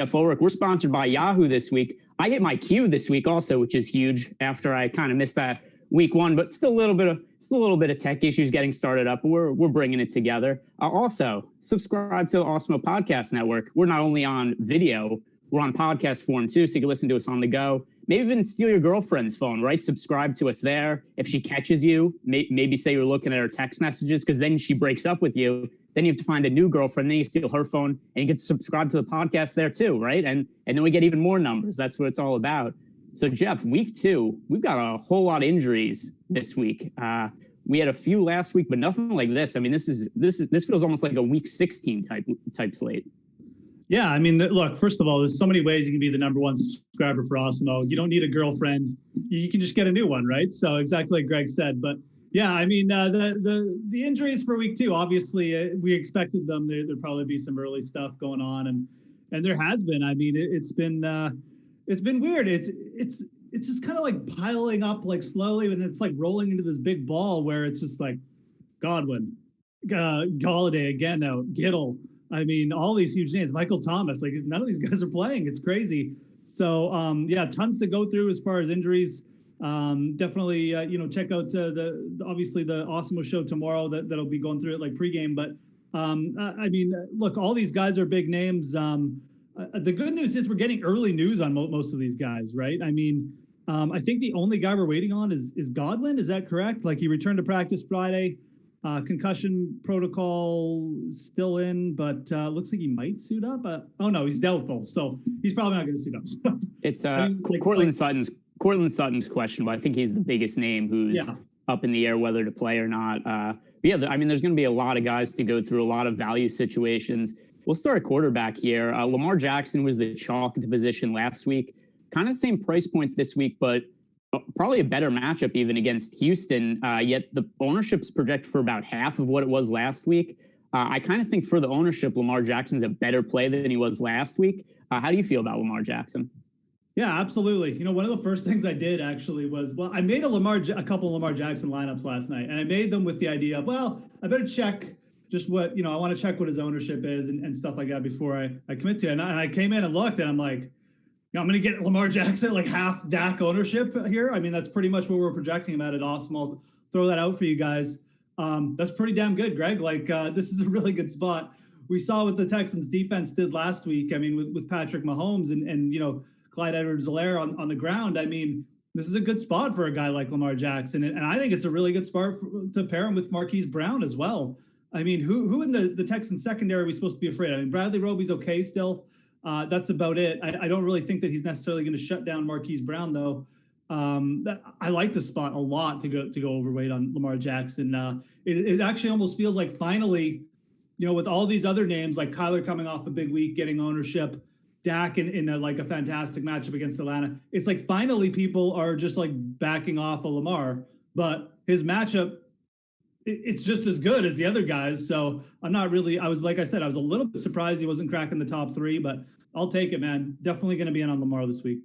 Geoff Ulrich. We're sponsored by Yahoo this week. I hit my queue this week also, which is huge after I kind of missed that week one, but still a little bit of tech issues getting started up. But we're bringing it together. Also, subscribe to the Awesemo Podcast Network. We're not only on video, we're on podcast form too, so you can listen to us on the go. Maybe even steal your girlfriend's phone, right? Subscribe to us there. If she catches you, maybe say you're looking at her text messages, because then she breaks up with you. Then you have to find a new girlfriend. Then you steal her phone, and you get to subscribe to the podcast there too, right? And then we get even more numbers. That's what it's all about. So Geoff, week 2, we've got a whole lot of injuries this week. We had a few last week, but nothing like this. I mean, this feels almost like a week 16 type slate. Yeah, I mean, look, first of all, there's so many ways you can be the number one subscriber for Awesemo. You don't need a girlfriend. You can just get a new one, right? So exactly like Greg said. But yeah, I mean, the injuries for week 2, obviously, we expected them. There'd probably be some early stuff going on, and there has been. I mean, it's been weird. It's just kind of like piling up like slowly, and it's like rolling into this big ball where it's just like Godwin, Galladay again now, Kittle. I mean, all these huge names, Michael Thomas, like none of these guys are playing. It's crazy. So yeah, tons to go through as far as injuries. Definitely, check out obviously the Awesemo show tomorrow that'll be going through it like pregame. But I mean, look, all these guys are big names. The good news is we're getting early news on most of these guys, right? I mean, I think the only guy we're waiting on is Godwin. Is that correct? Like he returned to practice Friday. Concussion protocol still in, but looks like he might suit up. Oh no, he's doubtful, so he's probably not going to suit up. It's Cortland Sutton's question, but I think he's the biggest name who's up in the air whether to play or not. Yeah, I mean, there's going to be a lot of guys to go through, a lot of value situations. We'll start at quarterback here. Lamar Jackson was the chalk at the position last week. Kind of the same price point this week, but probably a better matchup even against Houston, yet the ownership's projected for about half of what it was last week. I kind of think for the ownership, Lamar Jackson's a better play than he was last week. How do you feel about Lamar Jackson? Yeah, absolutely. You know, one of the first things I did actually was, I made a couple of Lamar Jackson lineups last night, and I made them with the idea of, I better check just what, I want to check what his ownership is and stuff like that before I commit to it. And I came in and looked, and I'm like, I'm going to get Lamar Jackson like half Dak ownership here. I mean, that's pretty much what we're projecting him at Awesemo. I'll throw that out for you guys. That's pretty damn good, Greg. Like, this is a really good spot. We saw what the Texans defense did last week. I mean, with Patrick Mahomes and Clyde Edwards-Helaire on the ground. I mean, this is a good spot for a guy like Lamar Jackson. And I think it's a really good spot to pair him with Marquise Brown as well. I mean, who in the Texans secondary are we supposed to be afraid of? I mean, Bradley Roby's okay still. That's about it. I don't really think that he's necessarily going to shut down Marquise Brown, though. I like the spot a lot to go overweight on Lamar Jackson. It actually almost feels like finally, with all these other names like Kyler coming off a big week, getting ownership, Dak in a fantastic matchup against Atlanta. It's like finally people are just like backing off of Lamar, but his matchup, it's just as good as the other guys. So I'm not really, I was a little bit surprised he wasn't cracking the top 3, but I'll take it, man. Definitely going to be in on Lamar this week.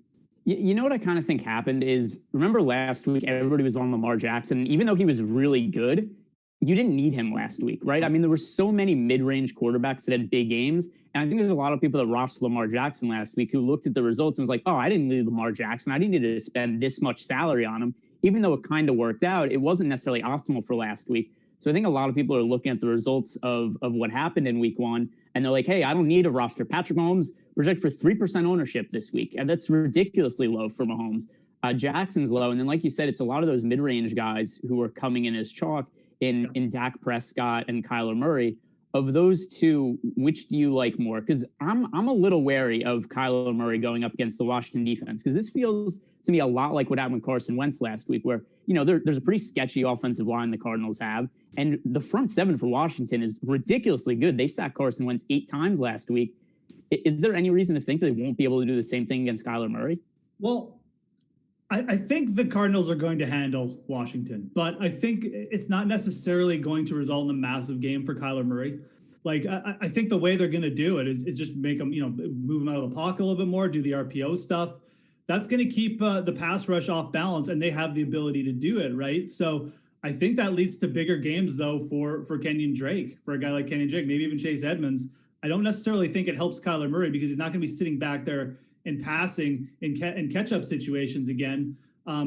You know what I kind of think happened is, remember last week, everybody was on Lamar Jackson. Even though he was really good, you didn't need him last week, right? I mean, there were so many mid-range quarterbacks that had big games. And I think there's a lot of people that rostered Lamar Jackson last week who looked at the results and was like, oh, I didn't need Lamar Jackson. I didn't need to spend this much salary on him. Even though it kind of worked out, it wasn't necessarily optimal for last week. So I think a lot of people are looking at the results of what happened in week 1, and they're like, hey, I don't need a roster. Patrick Mahomes projected for 3% ownership this week, and that's ridiculously low for Mahomes. Jackson's low, and then like you said, it's a lot of those mid-range guys who are coming in as chalk in Dak Prescott and Kyler Murray. Of those two, which do you like more? Because I'm a little wary of Kyler Murray going up against the Washington defense, because this feels to me a lot like what happened with Carson Wentz last week, where there's a pretty sketchy offensive line the Cardinals have, and the front 7 for Washington is ridiculously good. They sacked Carson Wentz 8 times last week. Is there any reason to think they won't be able to do the same thing against Kyler Murray? Well, I think the Cardinals are going to handle Washington, but I think it's not necessarily going to result in a massive game for Kyler Murray. Like, I think the way they're going to do it is just make them, move them out of the pocket a little bit more, do the RPO stuff. That's going to keep the pass rush off balance, and they have the ability to do it, right? So I think that leads to bigger games, though, for Kenyon Drake, for a guy like Kenyon Drake, maybe even Chase Edmonds. I don't necessarily think it helps Kyler Murray because he's not going to be sitting back there and passing in catch-up situations again.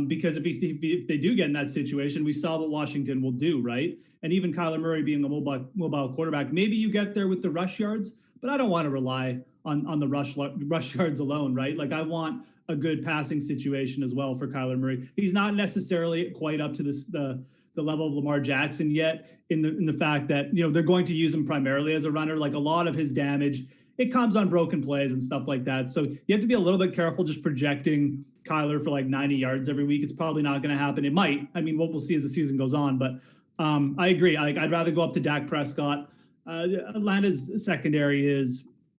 Because if they do get in that situation, we saw what Washington will do, right? And even Kyler Murray being a mobile quarterback, maybe you get there with the rush yards, but I don't want to rely on the rush yards alone, right? Like I want a good passing situation as well for Kyler Murray. He's not necessarily quite up to the level of Lamar Jackson yet in the fact that, they're going to use him primarily as a runner. Like a lot of his damage, it comes on broken plays and stuff like that. So you have to be a little bit careful just projecting Kyler for like 90 yards every week. It's probably not going to happen. It might. I mean, we'll see as the season goes on. But I agree. I'd rather go up to Dak Prescott. Atlanta's secondary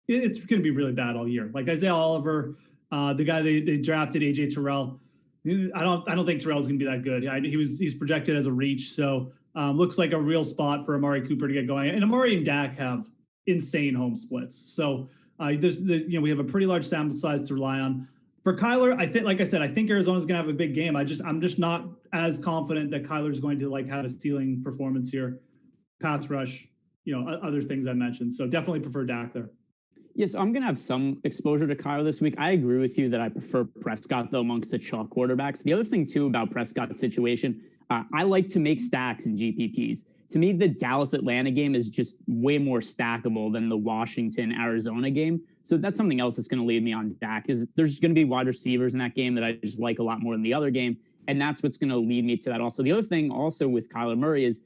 it's going to be really bad all year. Like Isaiah Oliver, the guy they drafted, AJ Terrell. I don't think Terrell's going to be that good. He's projected as a reach. So looks like a real spot for Amari Cooper to get going. And Amari and Dak have insane home splits. So we have a pretty large sample size to rely on. For Kyler, I think, like I said, I think Arizona's going to have a big game. I'm just not as confident that Kyler's going to have a stealing performance here. Pass rush, other things I mentioned. So definitely prefer Dak there. Yes, I'm going to have some exposure to Kyler this week. I agree with you that I prefer Prescott, though, amongst the chalk quarterbacks. The other thing, too, about Prescott's situation, I like to make stacks in GPPs. To me, the Dallas-Atlanta game is just way more stackable than the Washington-Arizona game. So that's something else that's going to lead me on Dak, is there's going to be wide receivers in that game that I just like a lot more than the other game. And that's what's going to lead me to that also. The other thing also with Kyler Murray is,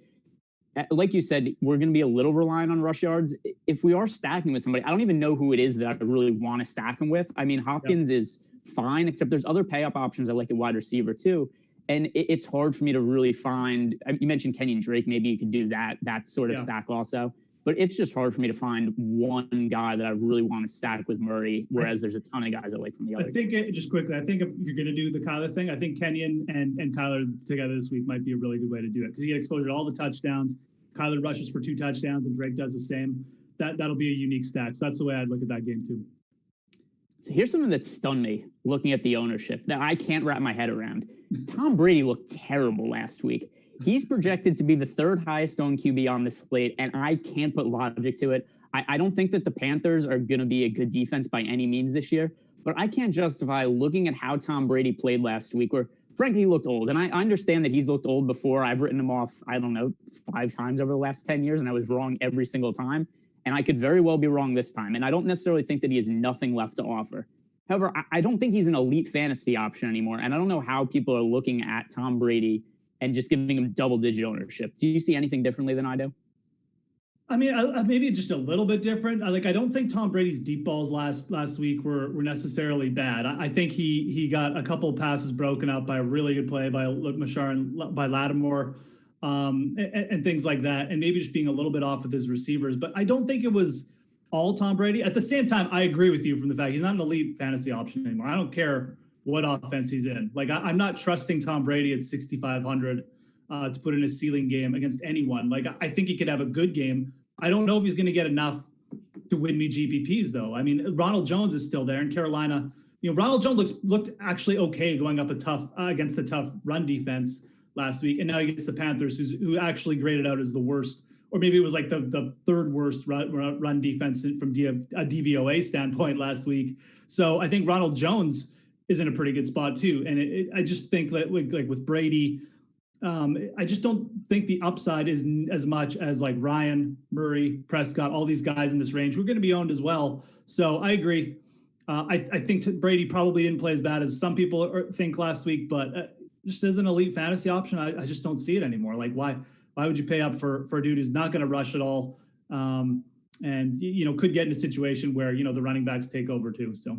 like you said, we're going to be a little reliant on rush yards. If we are stacking with somebody, I don't even know who it is that I really want to stack him with. I mean, Hopkins is fine, except there's other pay-up options I like at wide receiver too. And it's hard for me to really find, you mentioned Kenyon Drake, maybe you could do that sort of stack also. But it's just hard for me to find one guy that I really want to stack with Murray, whereas there's a ton of guys I like from the other. Just quickly, I think if you're going to do the Kyler thing, I think Kenyon and Kyler together this week might be a really good way to do it because you get exposure to all the touchdowns. Kyler rushes for 2 touchdowns and Drake does the same. That'll be a unique stack. So that's the way I'd look at that game too. So here's something that stunned me looking at the ownership that I can't wrap my head around. Tom Brady looked terrible last week. He's projected to be the 3rd highest owned QB on the slate, and I can't put logic to it. I don't think that the Panthers are going to be a good defense by any means this year, but I can't justify looking at how Tom Brady played last week, where frankly he looked old. And I understand that he's looked old before. I've written him off, 5 times over the last 10 years, and I was wrong every single time. And I could very well be wrong this time. And I don't necessarily think that he has nothing left to offer. However, I don't think he's an elite fantasy option anymore. And I don't know how people are looking at Tom Brady and just giving him double-digit ownership. Do you see anything differently than I do? I mean, maybe just a little bit different. I don't think Tom Brady's deep balls last week were necessarily bad. I think he got a couple of passes broken up by a really good play by Machar and by Lattimore. And things like that, and maybe just being a little bit off with his receivers. But I don't think it was all Tom Brady. At the same time, I agree with you from the fact he's not an elite fantasy option anymore. I don't care what offense he's in. I'm not trusting Tom Brady at 6,500 to put in a ceiling game against anyone. I think he could have a good game. I don't know if he's going to get enough to win me GPPs, though. I mean, Ronald Jones is still there in Carolina. Ronald Jones looked actually okay going up against a tough run defense last week, and now he gets the Panthers, who actually graded out as the worst, or maybe it was like the 3rd worst run defense from a DVOA standpoint last week. So I think Ronald Jones is in a pretty good spot too. And I just think that like with Brady, I just don't think the upside is as much as like Ryan, Murray, Prescott, all these guys in this range. We're going to be owned as well. So I agree. I think Brady probably didn't play as bad as some people think last week, but just as an elite fantasy option, I just don't see it anymore. Like, why would you pay up for a dude who's not going to rush at all, and could get in a situation where the running backs take over too. So,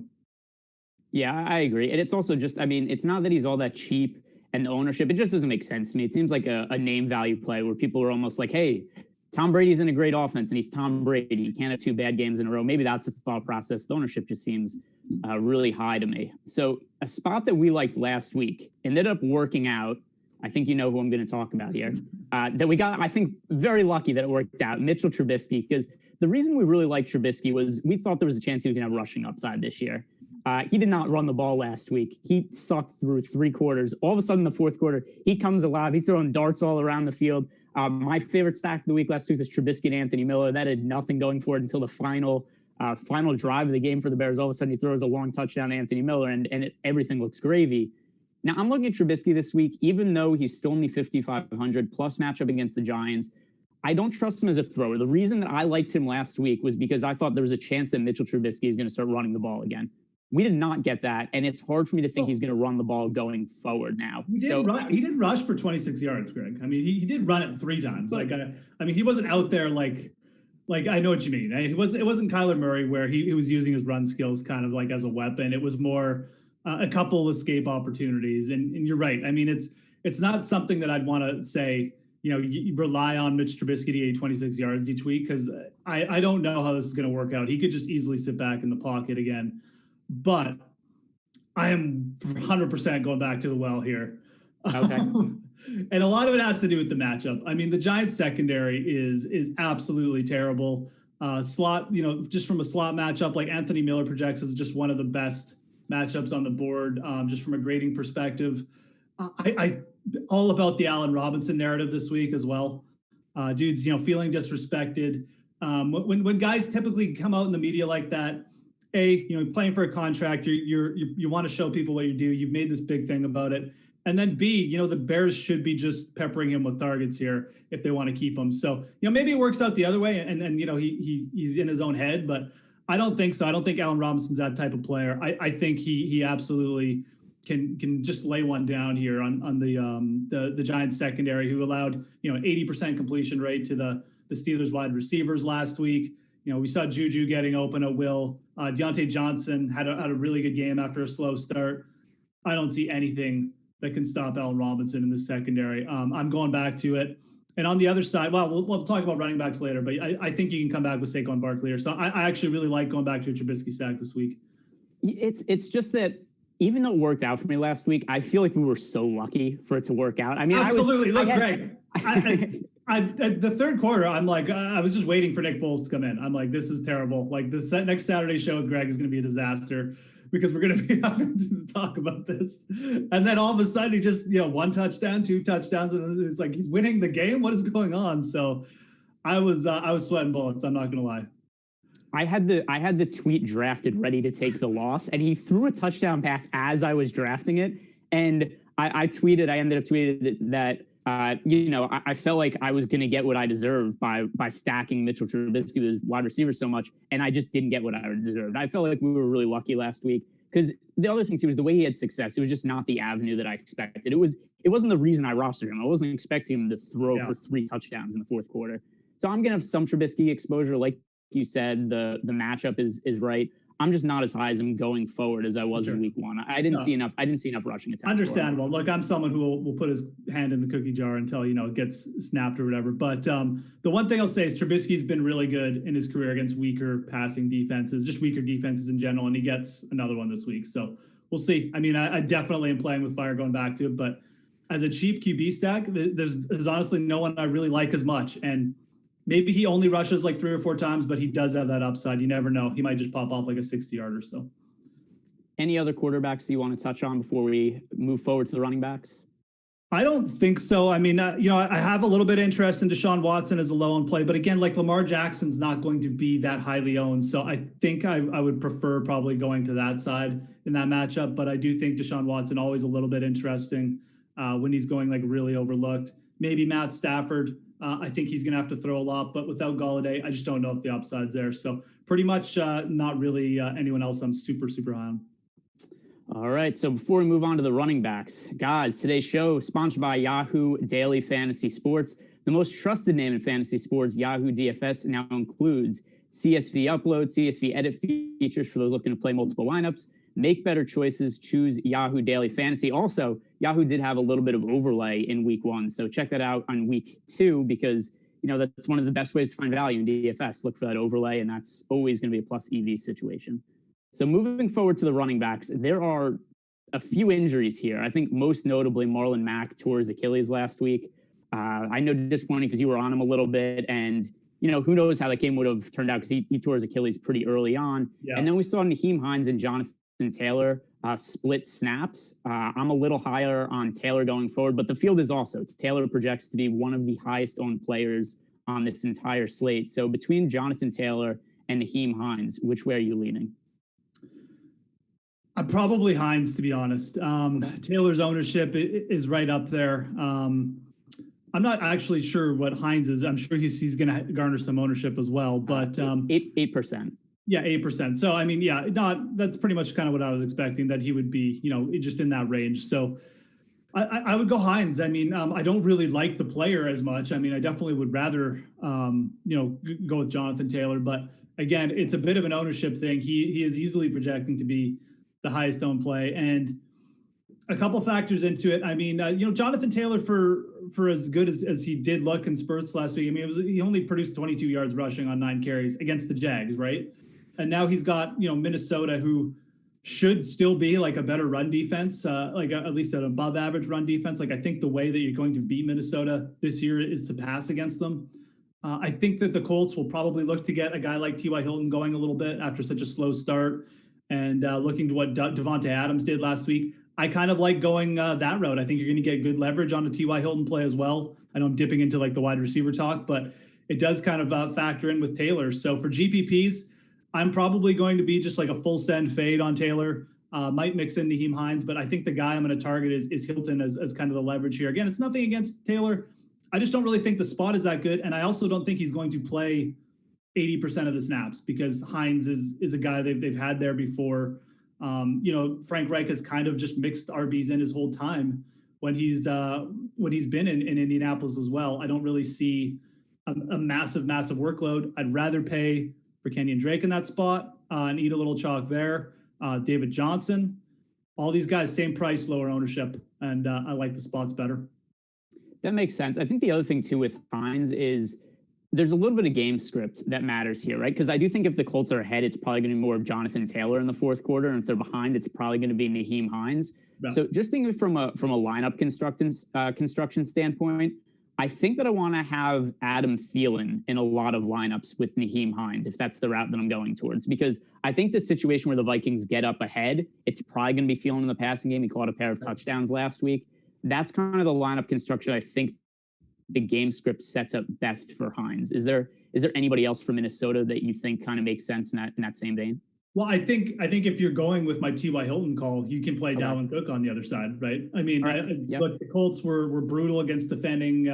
yeah, I agree, and it's also just, it's not that he's all that cheap, and the ownership, it just doesn't make sense to me. It seems like a name value play where people are almost like, hey, Tom Brady's in a great offense, and he's Tom Brady. He can't have 2 bad games in a row. Maybe that's the thought process. The ownership just seems really high to me. So a spot that we liked last week ended up working out. I think you know who I'm going to talk about here. That we got, I think, very lucky that it worked out. Mitchell Trubisky, because the reason we really liked Trubisky was we thought there was a chance he was going to have rushing upside this year. He did not run the ball last week. He sucked through 3 quarters. All of a sudden, in the 4th quarter, he comes alive. He's throwing darts all around the field. My favorite stack of the week last week was Trubisky and Anthony Miller. That had nothing going for it until the final drive of the game for the Bears. All of a sudden, he throws a long touchdown to Anthony Miller, and everything looks gravy. Now, I'm looking at Trubisky this week, even though he's still only 5,500 plus matchup against the Giants. I don't trust him as a thrower. The reason that I liked him last week was because I thought there was a chance that Mitchell Trubisky is going to start running the ball again. We did not get that, and it's hard for me to think he's going to run the ball going forward now. He did rush for 26 yards, Greg. I mean, he did run it 3 times. I mean, he wasn't out there like I know what you mean. It wasn't Kyler Murray where he was using his run skills kind of like as a weapon. It was more a couple escape opportunities. And you're right. I mean, it's not something that I'd want to say, you rely on Mitch Trubisky to get 26 yards each week, because I don't know how this is going to work out. He could just easily sit back in the pocket again. But I am 100% going back to the well here. Okay. And a lot of it has to do with the matchup. I mean, the Giants secondary is absolutely terrible. Slot, just from a slot matchup, like Anthony Miller projects as just one of the best matchups on the board, just from a grading perspective. I all about the Allen Robinson narrative this week as well. Dude's, feeling disrespected. When guys typically come out in the media like that, playing for a contract, you want to show people what you do. You've made this big thing about it. And then B, the Bears should be just peppering him with targets here if they want to keep him. So, maybe it works out the other way and he's in his own head, but I don't think so. I don't think Allen Robinson's that type of player. I think he absolutely can just lay one down here on the Giants secondary, who allowed, 80% completion rate to the Steelers wide receivers last week. We saw Juju getting open at will. Deontay Johnson had a really good game after a slow start. I don't see anything that can stop Allen Robinson in the secondary. I'm going back to it. And on the other side, we'll talk about running backs later, but I think you can come back with Saquon Barkley here. So I actually really like going back to a Trubisky stack this week. It's just that even though it worked out for me last week, I feel like we were so lucky for it to work out. I mean, absolutely. Greg, the third quarter, I'm like, I was just waiting for Nick Foles to come in. I'm like, this is terrible. Like, next Saturday show with Greg is going to be a disaster because we're going to be having to talk about this. And then all of a sudden, he just, 1 touchdown, 2 touchdowns, and it's like he's winning the game. What is going on? So I was sweating bullets. I'm not going to lie. I had the tweet drafted ready to take the loss, and he threw a touchdown pass as I was drafting it. And I ended up tweeting that, I felt like I was going to get what I deserved by stacking Mitchell Trubisky with his wide receiver so much, and I just didn't get what I deserved. I felt like we were really lucky last week, because the other thing too was the way he had success. It was just not the avenue that I expected. It wasn't the reason I rostered him. I wasn't expecting him to throw for 3 touchdowns in the fourth quarter. So I'm going to have some Trubisky exposure, like you said. The matchup is right. I'm just not as high as him going forward as I was in week 1. I didn't see enough rushing attempts. Understandable. Look, I'm someone who will put his hand in the cookie jar until, it gets snapped or whatever. But the one thing I'll say is Trubisky's been really good in his career against weaker passing defenses, just weaker defenses in general, and he gets another one this week. So we'll see. I mean, I definitely am playing with fire going back to it, but as a cheap QB stack, there's honestly no one I really like as much. And maybe he only rushes like 3 or 4 times, but he does have that upside. You never know. He might just pop off like a 60-yarder. So, any other quarterbacks you want to touch on before we move forward to the running backs? I don't think so. I mean, I have a little bit of interest in Deshaun Watson as a low-owned play, but again, like Lamar Jackson's not going to be that highly owned. So I think I would prefer probably going to that side in that matchup. But I do think Deshaun Watson always a little bit interesting when he's going like really overlooked. Maybe Matt Stafford. I think he's going to have to throw a lot, but without Golladay, I just don't know if the upside's there. So pretty much not really anyone else I'm super, super high on. All right. So before we move on to the running backs, guys, today's show is sponsored by Yahoo Daily Fantasy Sports. The most trusted name in fantasy sports, Yahoo DFS, now includes CSV upload, CSV edit features for those looking to play multiple lineups. Make better choices. Choose Yahoo Daily Fantasy. Also, Yahoo did have a little bit of overlay in week 1. So check that out on week 2, because, that's one of the best ways to find value in DFS. Look for that overlay, and that's always going to be a plus EV situation. So moving forward to the running backs, there are a few injuries here. I think most notably Marlon Mack tore his Achilles last week. I know disappointing because you were on him a little bit, and who knows how that game would have turned out, because he tore his Achilles pretty early on. Yeah. And then we saw Naheem Hines and Jonathan Jonathan Taylor split snaps. I'm a little higher on Taylor going forward, but the field is also. Taylor projects to be one of the highest owned players on this entire slate. So between Jonathan Taylor and Nyheim Hines, which way are you leaning? Probably Hines, to be honest. Taylor's ownership is right up there. I'm not actually sure what Hines is. I'm sure he's going to garner some ownership as well, but 8%. Yeah, 8%. So I mean, yeah, that's pretty much kind of what I was expecting, that he would be, just in that range. So I would go Hines. I mean, I don't really like the player as much. I mean, I definitely would rather go with Jonathan Taylor, but again, it's a bit of an ownership thing. He is easily projecting to be the highest owned play, and a couple factors into it. I mean, Jonathan Taylor, for as good as he did look in spurts last week, I mean, he only produced 22 yards rushing on 9 carries against the Jags, right? And now he's got, Minnesota, who should still be like a better run defense, like at least an above average run defense. Like, I think the way that you're going to beat Minnesota this year is to pass against them. I think that the Colts will probably look to get a guy like T.Y. Hilton going a little bit after such a slow start, and looking to what Devontae Adams did last week. I kind of like going that route. I think you're going to get good leverage on the T.Y. Hilton play as well. I know I'm dipping into like the wide receiver talk, but it does kind of factor in with Taylor. So for GPPs, I'm probably going to be just like a full send fade on Taylor. Might mix in Nyheim Hines, but I think the guy I'm going to target is Hilton as kind of the leverage here. Again, it's nothing against Taylor. I just don't really think the spot is that good. And I also don't think he's going to play 80% of the snaps, because Hines is a guy they've had there before. Frank Reich has kind of just mixed RBs in his whole time when he's been in Indianapolis as well. I don't really see a massive workload. I'd rather pay for Kenyon Drake in that spot and eat a little chalk there. David Johnson, all these guys, same price, lower ownership, and I like the spots better. That makes sense. I think the other thing too with Hines is there's a little bit of game script that matters here, right? Because I do think if the Colts are ahead, it's probably going to be more of Jonathan Taylor in the fourth quarter, and if they're behind, it's probably going to be Nyheim Hines. Yeah. So just thinking from a lineup construction standpoint, I think that I want to have Adam Thielen in a lot of lineups with Nyheim Hines, if that's the route that I'm going towards, because I think the situation where the Vikings get up ahead, it's probably going to be Thielen in the passing game. He caught a pair of touchdowns last week. That's kind of the lineup construction I think the game script sets up best for Hines. Is there anybody else from Minnesota that you think kind of makes sense in that same vein? Well, I think if you're going with my T.Y. Hilton call, you can play Dalvin Cook on the other side, right? I mean, look, the Colts were brutal against defending,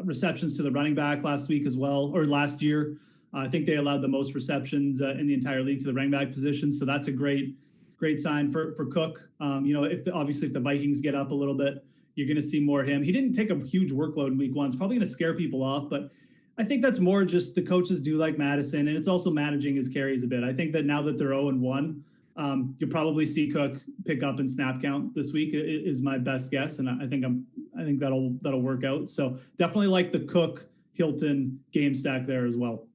receptions to the running back last week as well, or last year. I think they allowed the most receptions in the entire league to the running back position. So that's a great sign for Cook. If the Vikings get up a little bit, you're going to see more of him. He didn't take a huge workload in week one. It's probably going to scare people off, but I think that's more just the coaches do like Madison, and it's also managing his carries a bit. I think that now that they're 0-1, you'll probably see Cook pick up in snap count this week is my best guess, and I think that'll work out. So definitely like the Cook Hilton game stack there as well.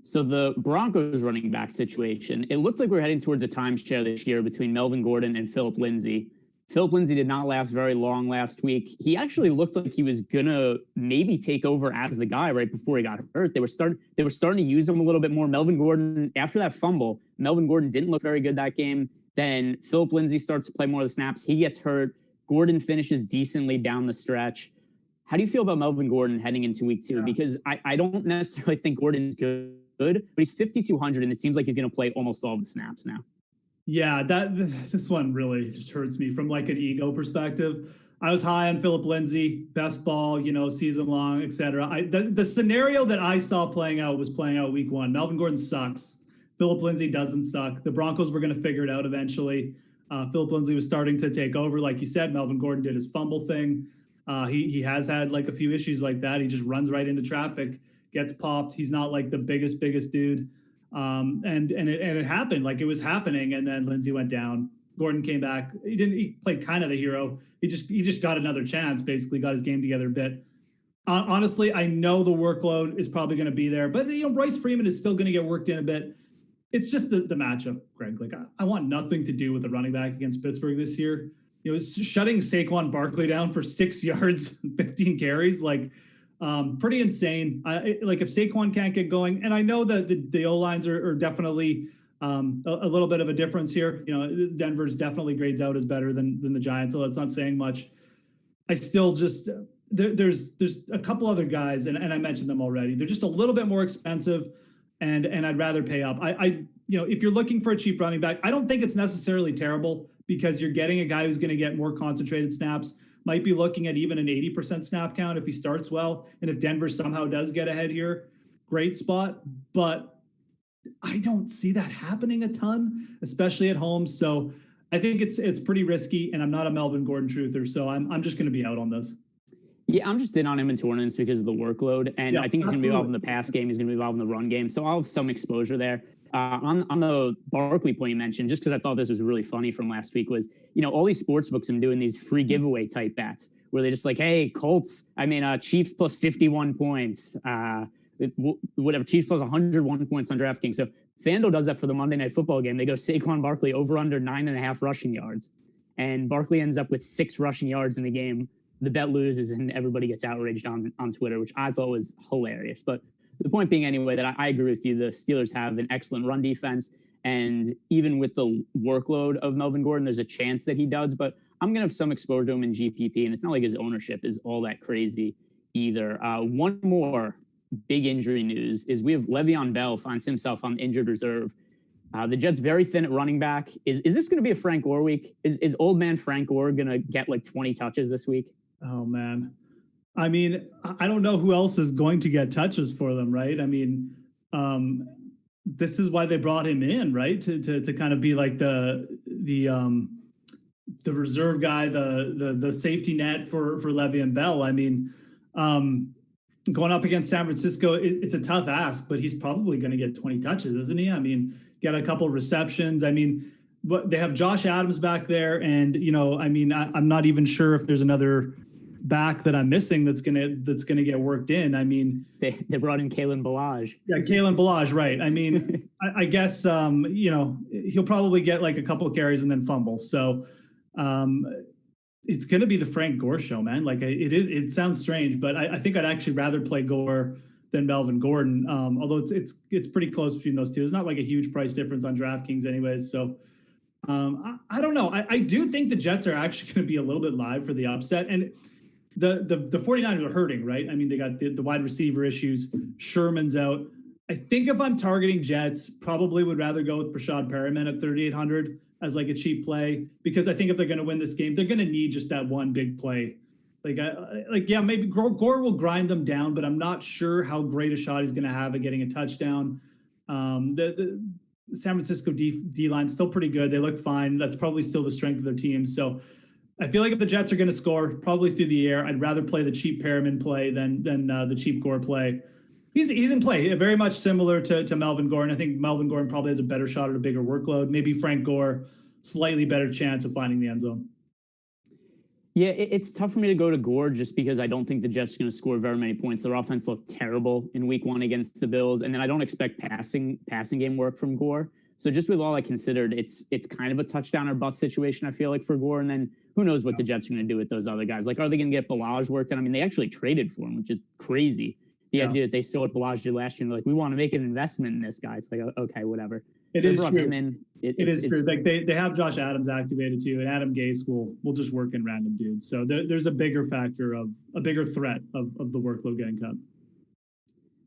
So the Broncos running back situation, it looked like we're heading towards a timeshare this year between Melvin Gordon and Phillip Lindsay. Phillip Lindsay did not last very long last week. He actually looked like he was gonna maybe take over as the guy right before he got hurt. They were starting to use him a little bit more. Melvin Gordon, after that fumble, Melvin Gordon didn't look very good that game. Then Phillip Lindsay starts to play more of the snaps. He gets hurt. Gordon finishes decently down the stretch. How do you feel about Melvin Gordon heading into week 2? Yeah. Because I don't necessarily think Gordon's good, but he's 5,200, and it seems like he's going to play almost all of the snaps now. Yeah, this one really just hurts me from like an ego perspective. I was high on Phillip Lindsay, best ball, season long, et cetera. The scenario that I saw playing out was playing out week 1. Melvin Gordon sucks. Phillip Lindsay doesn't suck. The Broncos were going to figure it out eventually. Phillip Lindsay was starting to take over. Like you said, Melvin Gordon did his fumble thing. He has had like a few issues like that. He just runs right into traffic, gets popped. He's not like the biggest dude. And it happened, like it was happening, and then Lindsay went down. Gordon came back. He played kind of the hero. He just got another chance, basically got his game together a bit. Honestly, I know the workload is probably going to be there, but Royce Freeman is still going to get worked in a bit. It's just the matchup, Greg. Like I want nothing to do with the running back against Pittsburgh this year. Shutting Saquon Barkley down for 6 yards, 15 carries, like pretty insane. Like if Saquon can't get going, and I know that the O-lines are definitely A little bit of a difference here. Denver's definitely grades out as better than the Giants, so that's not saying much. I still just there's a couple other guys, and I mentioned them already. They're just a little bit more expensive, and I'd rather pay up. If you're looking for a cheap running back, I don't think it's necessarily terrible because you're getting a guy who's going to get more concentrated snaps. Might be looking at even an 80% snap count if he starts well, and if Denver somehow does get ahead here, great spot. But I don't see that happening a ton, especially at home. So I think it's pretty risky, and I'm not a Melvin Gordon truther, so I'm just going to be out on this. Yeah, I'm just in on him in tournaments because of the workload, and I think he's going to be involved in the pass game. He's going to be involved in the run game, so I'll have some exposure there. On the Barkley point you mentioned, just because I thought this was really funny from last week, was all these sports books are doing these free giveaway type bets where they just like, hey, Chiefs plus 51 points. Whatever, Chiefs plus 101 points on DraftKings. So FanDuel does that for the Monday Night Football game. They go Saquon Barkley over under 9.5 rushing yards. And Barkley ends up with 6 rushing yards in the game. The bet loses and everybody gets outraged on Twitter, which I thought was hilarious. But the point being anyway, that I agree with you. The Steelers have an excellent run defense. And even with the workload of Melvin Gordon, there's a chance that he does. But I'm going to have some exposure to him in GPP. And it's not like his ownership is all that crazy either. One more big injury news is we have Le'Veon Bell finds himself on injured reserve. The Jets very thin at running back. Is this going to be a Frank Gore week? Is old man Frank Gore going to get like 20 touches this week? Oh, man. I mean, I don't know who else is going to get touches for them, right? I mean, this is why they brought him in, right? To kind of be like the reserve guy, the safety net for Le'Veon Bell. I mean, going up against San Francisco, it's a tough ask, but he's probably going to get 20 touches, isn't he? I mean, get a couple receptions. I mean, but they have Josh Adams back there, and I'm not even sure if there's another back that I'm missing that's gonna get worked in. I mean, they brought in Kalen Ballage. Yeah, Kalen Ballage, right? I mean, I guess he'll probably get like a couple of carries and then fumble. So it's gonna be the Frank Gore show, man. Like it sounds strange, but I think I'd actually rather play Gore than Melvin Gordon. Although it's pretty close between those two. It's not like a huge price difference on DraftKings, anyways. So. I don't know. I do think the Jets are actually going to be a little bit live for the upset. And the 49ers are hurting, right? I mean, they got the wide receiver issues. Sherman's out. I think if I'm targeting Jets, probably would rather go with Brashad Perriman at 3,800 as like a cheap play, because I think if they're going to win this game, they're going to need just that one big play. Maybe Gore will grind them down, but I'm not sure how great a shot he's going to have at getting a touchdown. The San Francisco D line still pretty good. They look fine. That's probably still the strength of their team. So I feel like if the Jets are going to score, probably through the air, I'd rather play the cheap Perriman play than the cheap Gore play. He's in play, very much similar to Melvin Gordon. I think Melvin Gordon probably has a better shot at a bigger workload. Maybe Frank Gore, slightly better chance of finding the end zone. Yeah, it's tough for me to go to Gore just because I don't think the Jets are going to score very many points. Their offense looked terrible in week 1 against the Bills, and then I don't expect passing game work from Gore. So just with all I considered, it's kind of a touchdown or bust situation, I feel like, for Gore. And then who knows what the Jets are going to do with those other guys. Like, are they going to get Ballage worked in? I mean, they actually traded for him, which is crazy. The idea that they saw what Ballage did last year, and they're like, we want to make an investment in this guy. It's like, okay, whatever. It is true. It is true. Like they have Josh Adams activated too, and Adam Gase will just work in random dudes. So there's a bigger factor of a bigger threat of the workload getting cut.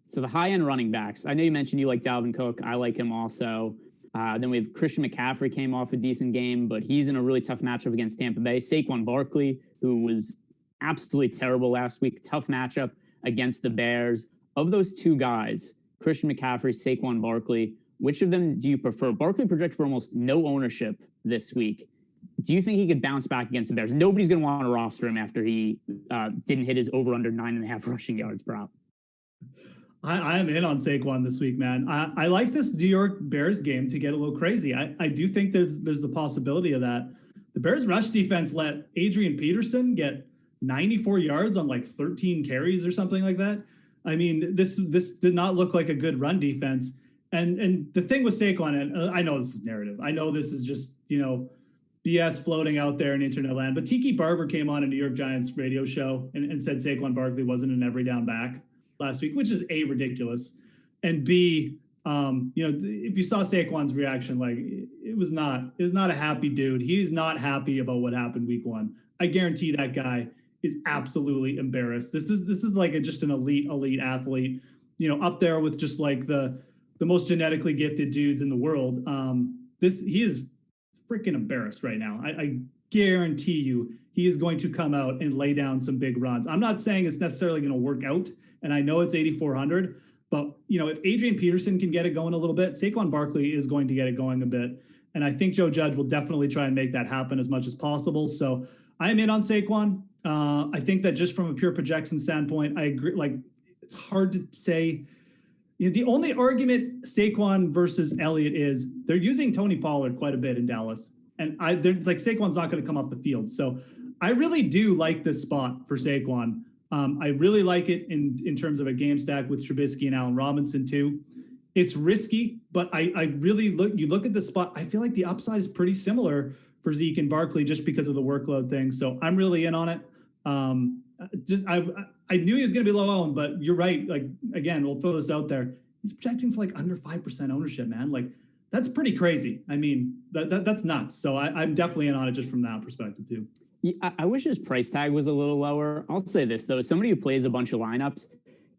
So the high end running backs. I know you mentioned you like Dalvin Cook. I like him also. Then we have Christian McCaffrey came off a decent game, but he's in a really tough matchup against Tampa Bay. Saquon Barkley, who was absolutely terrible last week, tough matchup against the Bears. Of those two guys, Christian McCaffrey, Saquon Barkley, which of them do you prefer? Barkley projected for almost no ownership this week. Do you think he could bounce back against the Bears? Nobody's going to want to roster him after he didn't hit his over-under 9.5 rushing yards prop. I am in on Saquon this week, man. I like this New York Bears game to get a little crazy. I do think there's the possibility of that. The Bears rush defense let Adrian Peterson get 94 yards on like 13 carries or something like that. I mean, this did not look like a good run defense. And the thing with Saquon, and I know this is narrative. I know this is just, BS floating out there in internet land. But Tiki Barber came on a New York Giants radio show and said Saquon Barkley wasn't an every down back last week, which is A, ridiculous, and B, If you saw Saquon's reaction, like it was not a happy dude. He's not happy about what happened week 1. I guarantee that guy is absolutely embarrassed. This is like just an elite athlete, up there with just like the most genetically gifted dudes in the world. He is freaking embarrassed right now. I guarantee you he is going to come out and lay down some big runs. I'm not saying it's necessarily going to work out, and I know it's 8,400, but if Adrian Peterson can get it going a little bit, Saquon Barkley is going to get it going a bit. And I think Joe Judge will definitely try and make that happen as much as possible. So I'm in on Saquon. I think that just from a pure projection standpoint, I agree. Like, it's hard to say. The only argument Saquon versus Elliott is they're using Tony Pollard quite a bit in Dallas. And it's like Saquon's not going to come off the field. So I really do like this spot for Saquon. I really like it in terms of a game stack with Trubisky and Allen Robinson too. It's risky, but I really look at the spot. I feel like the upside is pretty similar for Zeke and Barkley just because of the workload thing. So I'm really in on it. I knew he was going to be low owned, but you're right. Like, again, we'll throw this out there. He's projecting for like under 5% ownership, man. Like, that's pretty crazy. I mean, that's nuts. So I'm definitely in on it just from that perspective too. Yeah, I wish his price tag was a little lower. I'll say this though, as somebody who plays a bunch of lineups,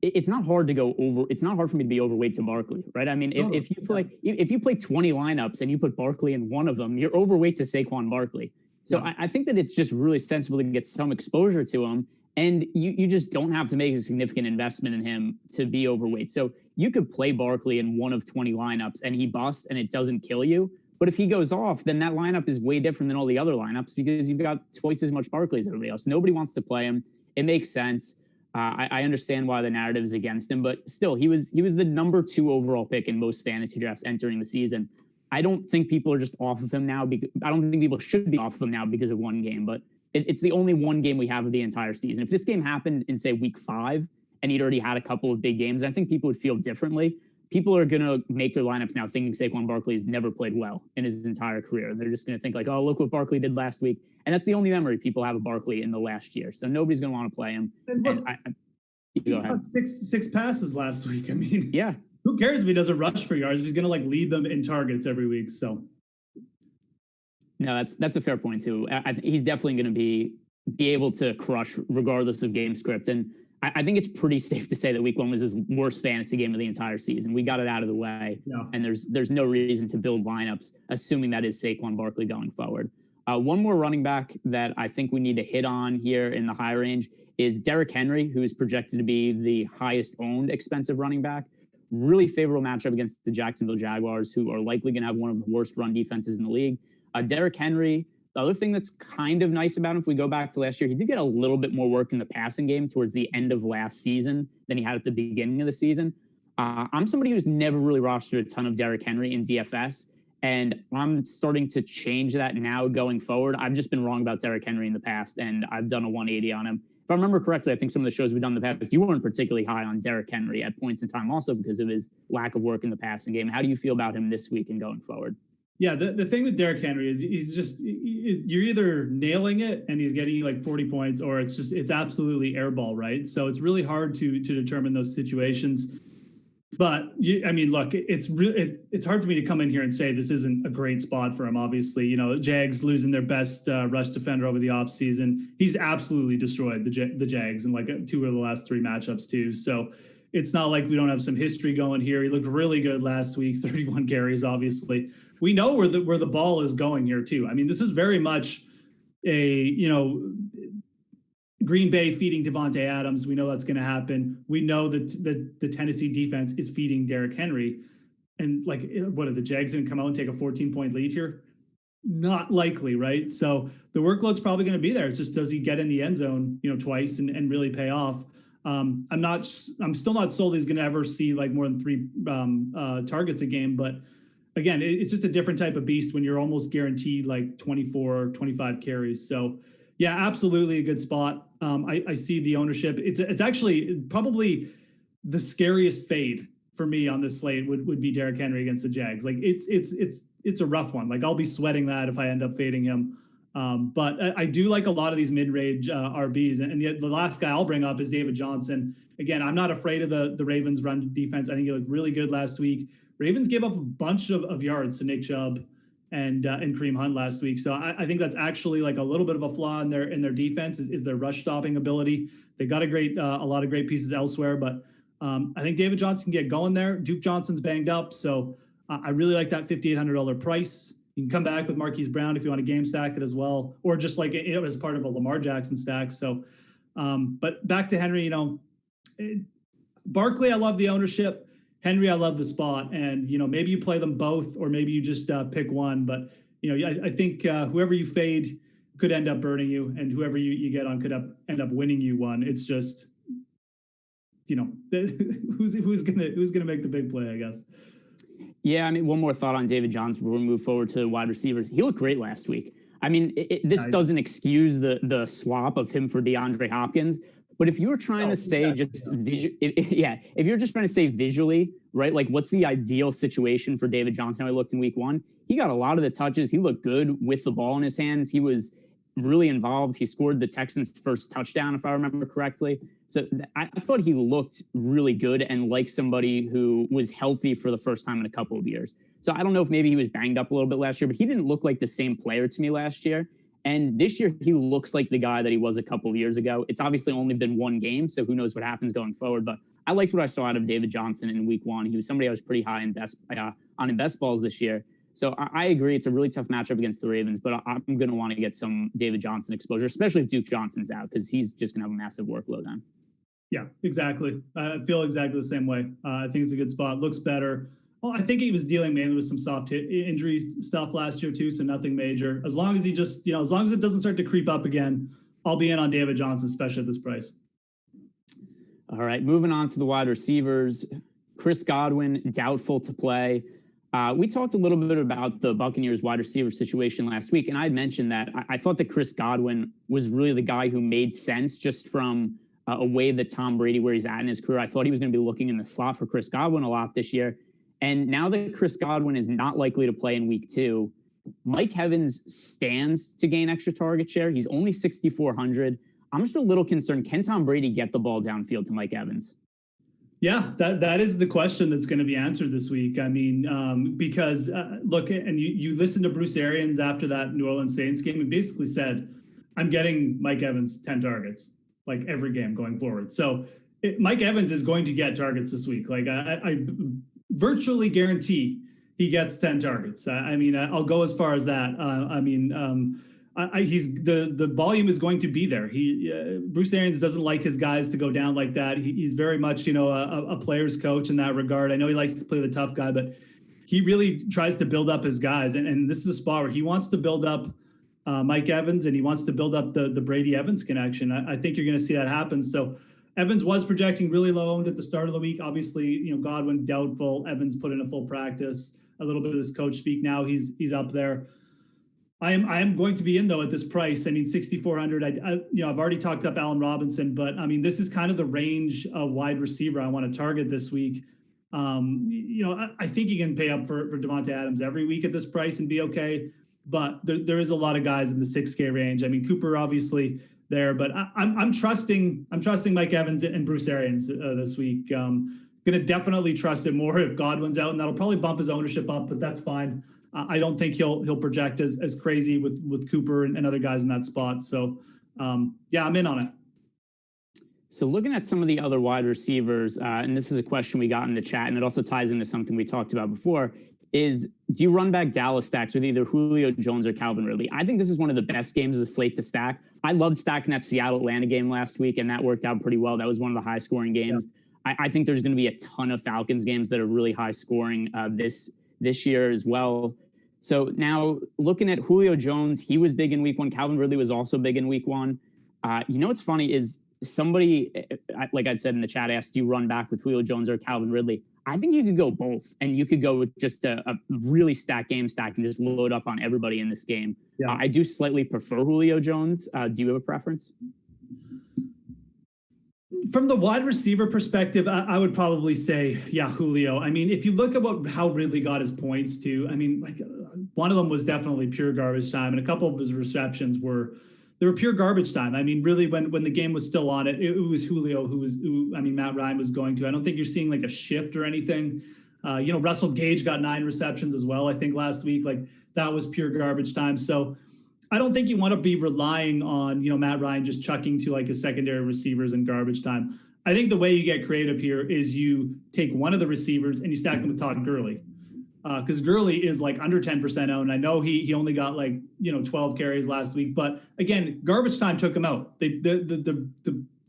it's not hard to go over. It's not hard for me to be overweight to Barkley, right? I mean, if you play 20 lineups and you put Barkley in one of them, you're overweight to Saquon Barkley. So yeah. I think that it's just really sensible to get some exposure to him, and you just don't have to make a significant investment in him to be overweight. So you could play Barkley in one of 20 lineups and he busts and it doesn't kill you. But if he goes off, then that lineup is way different than all the other lineups because you've got twice as much Barkley as everybody else. Nobody wants to play him. It makes sense. I understand why the narrative is against him, but still, he was the number 2 overall pick in most fantasy drafts entering the season. I don't think people are just off of him now. I don't think people should be off of him now because of one game, but it's the only one game we have of the entire season. If this game happened in, say, week 5, and he'd already had a couple of big games, I think people would feel differently. People are going to make their lineups now thinking Saquon Barkley has never played well in his entire career. They're just going to think like, oh, look what Barkley did last week. And that's the only memory people have of Barkley in the last year. So nobody's going to want to play him. Go ahead. Six passes last week. I mean, yeah. Who cares if he doesn't rush for yards? He's going to like lead them in targets every week. So, no, that's a fair point too. He's definitely going to be able to crush regardless of game script. And I think it's pretty safe to say that week 1 was his worst fantasy game of the entire season. We got it out of the way, and there's no reason to build lineups assuming that is Saquon Barkley going forward. One more running back that I think we need to hit on here in the high range is Derrick Henry, who is projected to be the highest owned expensive running back. Really favorable matchup against the Jacksonville Jaguars, who are likely going to have one of the worst run defenses in the league. Derrick Henry, the other thing that's kind of nice about him, if we go back to last year, he did get a little bit more work in the passing game towards the end of last season than he had at the beginning of the season. I'm somebody who's never really rostered a ton of Derrick Henry in DFS, and I'm starting to change that now going forward. I've just been wrong about Derrick Henry in the past, and I've done a 180 on him. If I remember correctly, I think some of the shows we've done in the past, you weren't particularly high on Derrick Henry at points in time also because of his lack of work in the passing game. How do you feel about him this week and going forward? Yeah, the thing with Derrick Henry is you're either nailing it and he's getting you like 40 points, or it's absolutely airball, right? So it's really hard to determine those situations. But look, it's hard for me to come in here and say this isn't a great spot for him. Obviously, Jags losing their best rush defender over the offseason. He's absolutely destroyed the Jags in like 2 of the last 3 matchups too. So it's not like we don't have some history going here. He looked really good last week, 31 carries, obviously. We know where the ball is going here too. I mean, this is very much a, Green Bay feeding Devontae Adams. We know that's going to happen. We know that the Tennessee defense is feeding Derrick Henry. And like, what are the Jags going to come out and take a 14-point lead here? Not likely, right? So the workload's probably going to be there. It's just, does he get in the end zone, twice and really pay off? I'm still not sold he's going to ever see like more than 3 targets a game, but again, it's just a different type of beast when you're almost guaranteed like 24, 25 carries. So yeah, absolutely a good spot. I see the ownership. It's actually probably the scariest fade for me on this slate would be Derrick Henry against the Jags. Like it's a rough one. Like I'll be sweating that if I end up fading him. But I do like a lot of these mid-range RBs. And the last guy I'll bring up is David Johnson. Again, I'm not afraid of the Ravens run defense. I think he looked really good last week. Ravens gave up a bunch of yards to Nick Chubb and Kareem Hunt last week. So I think that's actually like a little bit of a flaw in their defense is their rush stopping ability. They got a lot of great pieces elsewhere, but I think David Johnson can get going there. Duke Johnson's banged up, so I really like that $5,800 price. You can come back with Marquise Brown if you want to game stack it as well, or just like it as part of a Lamar Jackson stack. So, but back to Henry, Barkley, I love the ownership. Henry, I love the spot, and maybe you play them both, or maybe you just pick one. But I think whoever you fade could end up burning you, and whoever you get on could end up winning you one. It's just who's gonna make the big play, I guess. Yeah, I mean, one more thought on David Johnson before we move forward to wide receivers. He looked great last week. I mean, this doesn't excuse the swap of him for DeAndre Hopkins. But if you were trying to say if you're just trying to say visually, right, like what's the ideal situation for David Johnson? How he looked in week 1. He got a lot of the touches. He looked good with the ball in his hands. He was really involved. He scored the Texans' first touchdown, if I remember correctly. So I thought he looked really good and like somebody who was healthy for the first time in a couple of years. So I don't know if maybe he was banged up a little bit last year, but he didn't look like the same player to me last year. And this year, he looks like the guy that he was a couple of years ago. It's obviously only been one game, so who knows what happens going forward. But I liked what I saw out of David Johnson in week 1. He was somebody I was pretty high in best balls this year. So I agree. It's a really tough matchup against the Ravens, but I'm going to want to get some David Johnson exposure, especially if Duke Johnson's out, because he's just going to have a massive workload then. Yeah, exactly. I feel exactly the same way. I think it's a good spot. Looks better. Well, I think he was dealing mainly with some soft injury stuff last year too, so nothing major. As long as he just, as long as it doesn't start to creep up again, I'll be in on David Johnson, especially at this price. All right, moving on to the wide receivers. Chris Godwin, doubtful to play. We talked a little bit about the Buccaneers wide receiver situation last week, and I mentioned that I thought that Chris Godwin was really the guy who made sense just from a way that Tom Brady, where he's at in his career. I thought he was going to be looking in the slot for Chris Godwin a lot this year. And now that Chris Godwin is not likely to play in week 2, Mike Evans stands to gain extra target share. He's only 6,400. I'm just a little concerned. Can Tom Brady get the ball downfield to Mike Evans? Yeah, that is the question that's going to be answered this week. I mean, because look, and you listened to Bruce Arians after that New Orleans Saints game and basically said, I'm getting Mike Evans 10 targets, like every game going forward. So Mike Evans is going to get targets this week. Like I virtually guarantee he gets 10 targets. I mean, I'll go as far as that. He's the volume is going to be there. Bruce Arians doesn't like his guys to go down like that. He's very much, a player's coach in that regard. I know he likes to play the tough guy, but he really tries to build up his guys. And this is a spot where he wants to build up Mike Evans and he wants to build up the Brady Evans connection. I think you're going to see that happen. So Evans was projecting really low owned at the start of the week. Obviously, Godwin doubtful. Evans put in a full practice. A little bit of this coach speak now. He's up there. I am going to be in though at this price. I mean, 6,400. I've already talked up Allen Robinson, but I mean, this is kind of the range of wide receiver I want to target this week. I think you can pay up for Devonta Adams every week at this price and be okay. But there is a lot of guys in the 6K range. I mean, Cooper obviously there, but I'm trusting Mike Evans and Bruce Arians this week. Going to definitely trust him more if Godwin's out, and that'll probably bump his ownership up, but that's fine. I don't think he'll project as crazy with Cooper and other guys in that spot. So I'm in on it. So looking at some of the other wide receivers, and this is a question we got in the chat, and it also ties into something we talked about before, is do you run back Dallas stacks with either Julio Jones or Calvin Ridley? I think this is one of the best games of the slate to stack. I loved stacking that Seattle-Atlanta game last week, and that worked out pretty well. That was one of the high-scoring games. Yeah. I think there's going to be a ton of Falcons games that are really high-scoring this year as well. So now looking at Julio Jones, he was big in week 1. Calvin Ridley was also big in week 1. What's funny is somebody, like I said in the chat, asked, do you run back with Julio Jones or Calvin Ridley? I think you could go both, and you could go with just a really stacked game stack and just load up on everybody in this game. Yeah. I do slightly prefer Julio Jones. Do you have a preference? From the wide receiver perspective, I would probably say, Julio. I mean, if you look at how Ridley got his points to, I mean, like one of them was definitely pure garbage time, and a couple of his receptions were pure garbage time. I mean, really, when the game was still on, it was Julio who Matt Ryan was going to. I don't think you're seeing like a shift or anything. Russell Gage got 9 receptions as well, I think, last week. Like, that was pure garbage time. So I don't think you want to be relying on, Matt Ryan just chucking to like his secondary receivers in garbage time. I think the way you get creative here is you take one of the receivers and you stack them with Todd Gurley. Because Gurley is like under 10% owned. I know he only got 12 carries last week, but again, garbage time took him out. The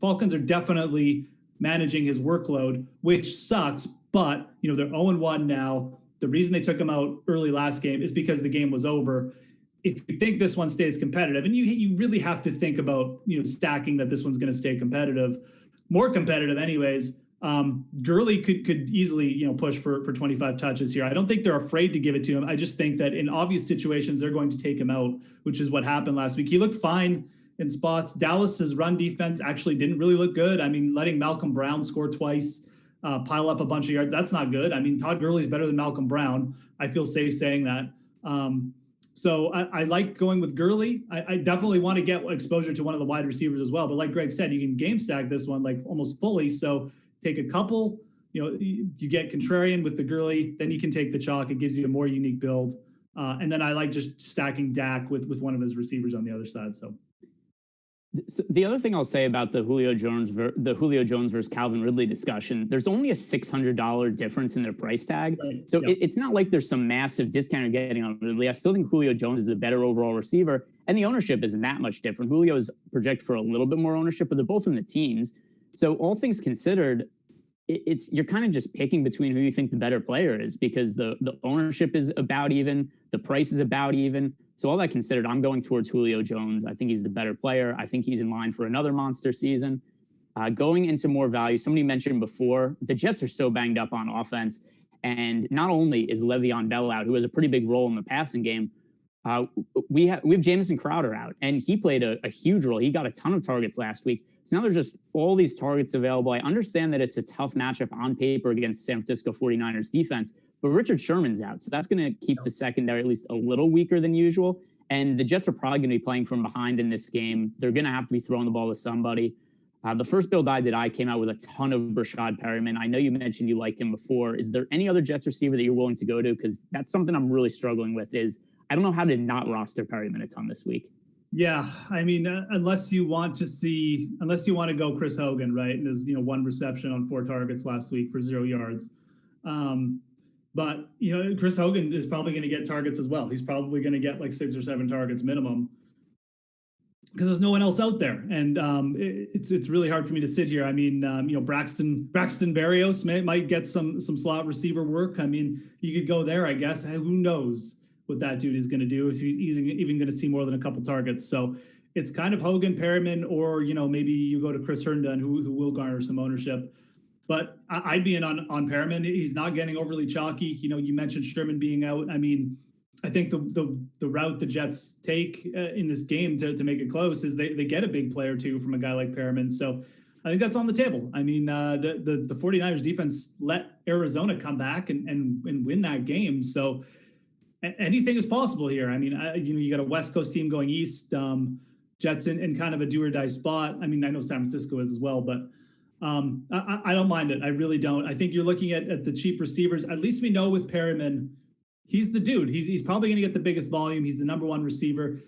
Falcons are definitely managing his workload, which sucks, but they're 0-1 now. The reason they took him out early last game is because the game was over. If you think this one stays competitive, and you really have to think about stacking that this one's going to stay competitive, more competitive anyways. Gurley could easily push for 25 touches here. I don't think they're afraid to give it to him. I just think that in obvious situations they're going to take him out, which is what happened last week. He looked fine in spots. Dallas's run defense actually didn't really look good. I mean, letting Malcolm Brown score twice, pile up a bunch of yards, that's not good. I mean, Todd Gurley's better than Malcolm Brown. I feel safe saying that. So I like going with Gurley. I definitely want to get exposure to one of the wide receivers as well. But like Greg said, you can game stack this one like almost fully. So take a couple, you get contrarian with the Gurley, then you can take the chalk. It gives you a more unique build. And then I like just stacking Dak with one of his receivers on the other side. So the other thing I'll say about the Julio Jones versus Calvin Ridley discussion, there's only a $600 difference in their price tag. Right. So it's not like there's some massive discount you're getting on Ridley. I still think Julio Jones is a better overall receiver, and the ownership isn't that much different. Julio is projected for a little bit more ownership, but they're both in the teens. So all things considered, you're kind of just picking between who you think the better player is, because the ownership is about even, the price is about even. So all that considered, I'm going towards Julio Jones. I think he's the better player. I think he's in line for another monster season. Going into more value, somebody mentioned before, the Jets are so banged up on offense. And not only is Le'Veon Bell out, who has a pretty big role in the passing game, we have Jamison Crowder out, and he played a huge role. He got a ton of targets last week. So now there's just all these targets available. I understand that it's a tough matchup on paper against San Francisco 49ers defense, but Richard Sherman's out. So that's going to keep the secondary at least a little weaker than usual. And the Jets are probably going to be playing from behind in this game. They're going to have to be throwing the ball to somebody. The first build I did, I came out with a ton of Brashad Perriman. I know you mentioned you liked him before. Is there any other Jets receiver that you're willing to go to? Because that's something I'm really struggling with. I don't know how to not roster Perriman a ton this week. Yeah, I mean, unless you want to go Chris Hogan, right? And there's 1 reception on 4 targets last week for 0 yards. But Chris Hogan is probably going to get targets as well. He's probably going to get like 6 or 7 targets minimum, because there's no one else out there. And it's really hard for me to sit here. I mean, Braxton Berrios might get some slot receiver work. I mean, you could go there, I guess. Who knows what that dude is going to do? If he's even going to see more than a couple targets. So it's kind of Hogan, Perriman, or maybe you go to Chris Herndon, who will garner some ownership. But I'd be in on Perriman. He's not getting overly chalky. You mentioned Sherman being out. I mean, I think the route the Jets take in this game to make it close is they get a big player too from a guy like Perriman. So I think that's on the table. I mean, the 49ers defense let Arizona come back and win that game. So anything is possible here. I mean, you got a West Coast team going east, Jets in kind of a do or die spot. I mean, I know San Francisco is as well, but I don't mind it. I really don't. I think you're looking at the cheap receivers. At least we know with Perriman, he's the dude. He's probably going to get the biggest volume. He's the number 1 receiver.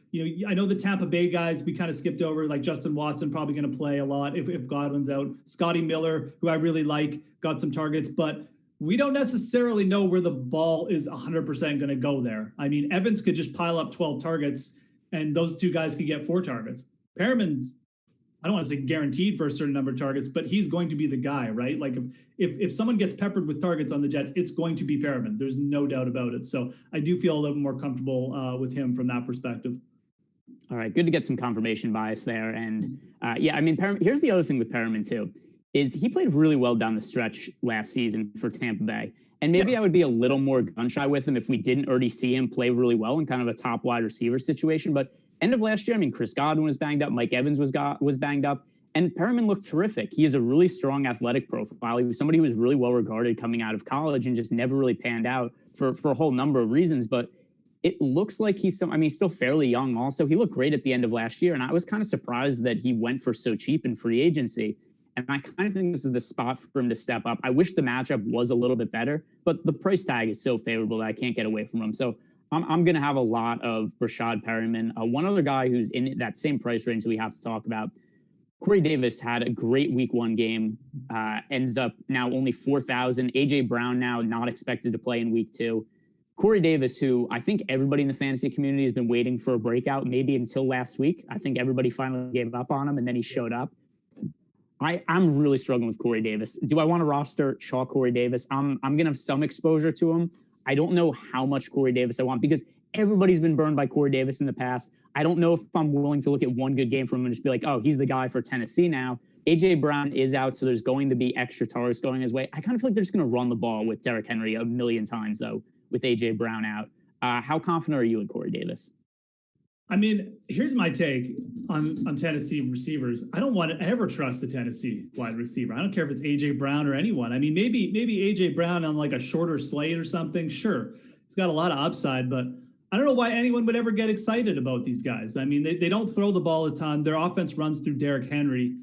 I know the Tampa Bay guys we kind of skipped over, like Justin Watson, probably going to play a lot if Godwin's out. Scotty Miller, who I really like, got some targets, but we don't necessarily know where the ball is 100% going to go there. I mean, Evans could just pile up 12 targets, and those 2 guys could get 4 targets. Perriman's, I don't want to say guaranteed for a certain number of targets, but he's going to be the guy, right? Like if someone gets peppered with targets on the Jets, it's going to be Perriman. There's no doubt about it. So I do feel a little more comfortable with him from that perspective. All right, good to get some confirmation bias there. And I mean, here's the other thing with Perriman too, is he played really well down the stretch last season for Tampa Bay. And maybe I would be a little more gun shy with him if we didn't already see him play really well in kind of a top wide receiver situation. But end of last year, I mean, Chris Godwin was banged up, Mike Evans was banged up, and Perriman looked terrific. He has a really strong athletic profile. He was somebody who was really well regarded coming out of college and just never really panned out for a whole number of reasons. But it looks like he's still fairly young also. He looked great at the end of last year, and I was kind of surprised that he went for so cheap in free agency. And I kind of think this is the spot for him to step up. I wish the matchup was a little bit better, but the price tag is so favorable that I can't get away from him. So I'm going to have a lot of Rashad Perriman. One other guy who's in that same price range that we have to talk about, Corey Davis had a great week 1 game, ends up now only 4,000. AJ Brown now not expected to play in week 2. Corey Davis, who I think everybody in the fantasy community has been waiting for a breakout, maybe until last week. I think everybody finally gave up on him, and then he showed up. I'm really struggling with Corey Davis. Do I want to roster chalk Corey Davis? I'm going to have some exposure to him. I don't know how much Corey Davis I want because everybody's been burned by Corey Davis in the past. I don't know if I'm willing to look at one good game from him and just be like, oh, he's the guy for Tennessee now. AJ Brown is out, so there's going to be extra targets going his way. I kind of feel like they're just going to run the ball with Derrick Henry a million times, though, with AJ Brown out. How confident are you in Corey Davis? I mean, here's my take on Tennessee receivers. I don't want to ever trust a Tennessee wide receiver. I don't care if it's AJ Brown or anyone. I mean, maybe AJ Brown on like a shorter slate or something. Sure, he's got a lot of upside, but I don't know why anyone would ever get excited about these guys. I mean, they don't throw the ball a ton. Their offense runs through Derrick Henry.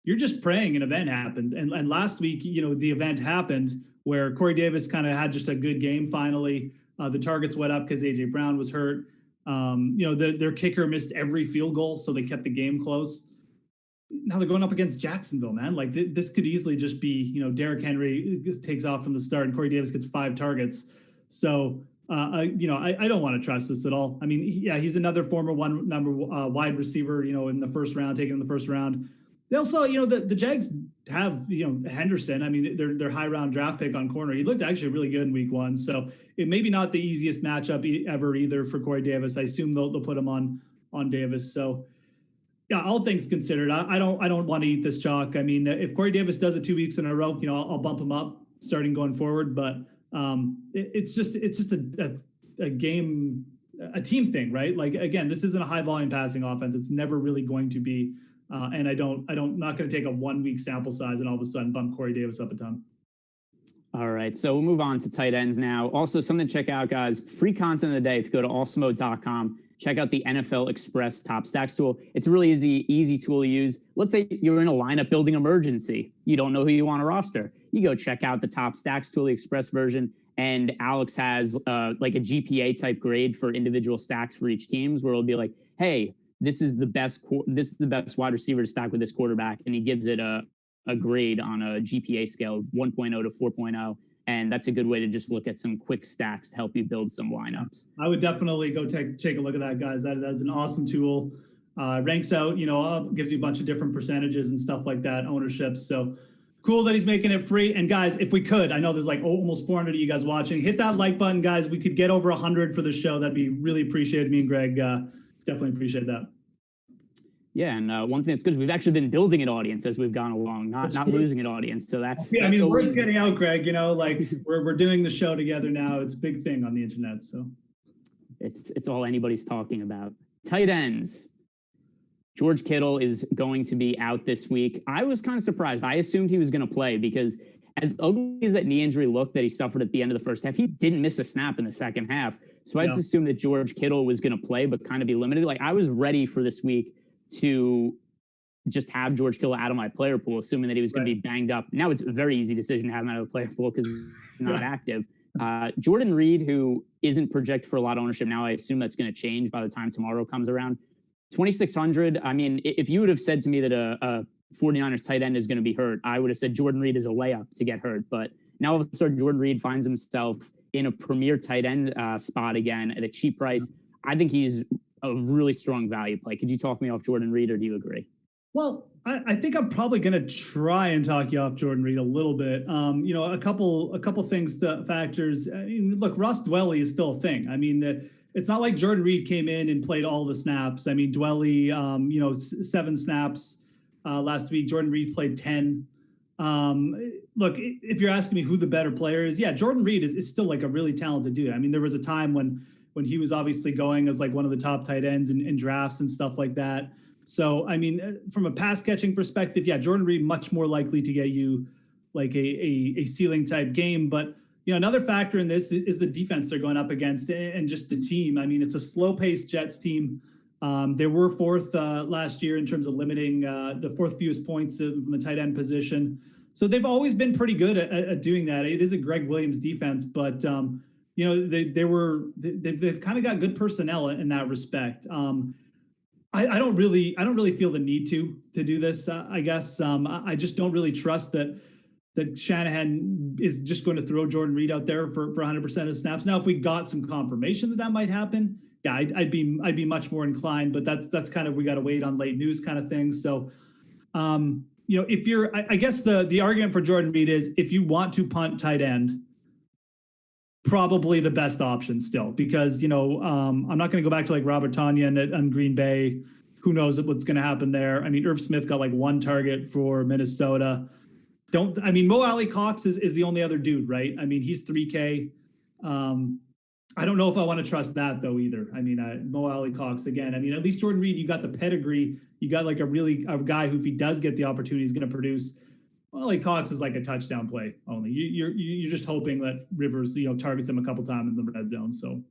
You're just praying an event happens. And last week, the event happened where Corey Davis kind of had just a good game finally. The targets went up because AJ Brown was hurt. Their kicker missed every field goal, so they kept the game close. Now they're going up against Jacksonville, man. Like this could easily just be, Derrick Henry takes off from the start and Corey Davis gets 5 targets. So, I don't want to trust this at all. I mean, he's another former wide receiver, in the first round, taken in the first round. They also, the Jags have, Henderson. I mean, their high round draft pick on corner. He looked actually really good in week 1. So it may be not the easiest matchup ever either for Corey Davis. I assume they'll put him on Davis. So yeah, all things considered, I don't want to eat this chalk. I mean, if Corey Davis does it 2 weeks in a row, I'll bump him up starting going forward. But it's just a game, a team thing, right? Like, again, this isn't a high volume passing offense. It's never really going to be. And not going to take a 1 week sample size and all of a sudden bump Corey Davis up a ton. All right. So we'll move on to tight ends now. Also, something to check out, guys. Free content of the day. If you go to awesemo.com, check out the NFL Express Top Stacks tool. It's a really easy tool to use. Let's say you're in a lineup building emergency. You don't know who you want to roster. You go check out the Top Stacks tool, the Express version. And Alex has like a GPA type grade for individual stacks for each teams where it'll be like, hey, this is the best wide receiver to stack with this quarterback. And he gives it a grade on a GPA scale of 1.0 to 4.0. And that's a good way to just look at some quick stacks to help you build some lineups. I would definitely go take a look at that, guys. That's an awesome tool. Ranks out, gives you a bunch of different percentages and stuff like that, ownerships. So cool that he's making it free. And guys, if we could, I know there's like almost 400 of you guys watching. Hit that like button, guys. We could get over 100 for the show. That'd be really appreciated. Me and Greg definitely appreciate that. Yeah, and one thing that's good is we've actually been building an audience as we've gone along, not losing an audience. So that's I mean, the word's getting out, Greg. Like we're doing the show together now. It's a big thing on the internet. So it's all anybody's talking about. Tight ends. George Kittle is going to be out this week. I was kind of surprised. I assumed he was going to play because as ugly as that knee injury looked that he suffered at the end of the first half, he didn't miss a snap in the second half. So I just assumed that George Kittle was going to play, but kind of be limited. Like I was ready for this week to just have George Kittle out of my player pool, assuming that he was going to be banged up. Now it's a very easy decision to have him out of the player pool because he's not active. Jordan Reed, who isn't projected for a lot of ownership now, I assume that's going to change by the time tomorrow comes around. 2,600. I mean, if you would have said to me that a 49ers tight end is going to be hurt, I would have said Jordan Reed is a layup to get hurt. But now all of a sudden, Jordan Reed finds himself in a premier tight end spot again at a cheap price. I think he's a really strong value play. Could you talk me off Jordan Reed, or do you agree? Well, I think I'm probably going to try and talk you off Jordan Reed a little bit. A couple things, factors. I mean, look, Ross Dwelly is still a thing. I mean, it's not like Jordan Reed came in and played all the snaps. I mean, Dwelly, 7 snaps last week. Jordan Reed played 10. Look, if you're asking me who the better player is, Jordan Reed is still like a really talented dude. I mean, there was a time when he was obviously going as like one of the top tight ends in drafts and stuff like that. So, I mean, from a pass catching perspective, Jordan Reed much more likely to get you like a ceiling type game. But, another factor in this is the defense they're going up against and just the team. I mean, it's a slow paced Jets team. They were fourth last year in terms of limiting the fourth fewest points from the tight end position. So they've always been pretty good at doing that. It is a Greg Williams defense, but they've kind of got good personnel in that respect. I don't really feel the need to do this. I guess I just don't really trust that Shanahan is just going to throw Jordan Reed out there for 100% of snaps. Now, if we got some confirmation that might happen, yeah, I'd be much more inclined. But that's kind of, we got to wait on late news kind of thing. So, if you're, I guess the argument for Jordan Reed is, if you want to punt tight end, probably the best option still, because I'm not going to go back to like Robert Tonyan on Green Bay. Who knows what's going to happen there? I mean, Irv Smith got like one target for Minnesota. Mo Alley Cox is the only other dude, right? I mean, he's 3K. I don't know if I want to trust that though either. I mean, Mo Alley Cox again. I mean, at least Jordan Reed, you got the pedigree. You got like a guy who, if he does get the opportunity, is going to produce. Mo Alley Cox is like a touchdown play only. You're just hoping that Rivers targets him a couple times in the red zone. So.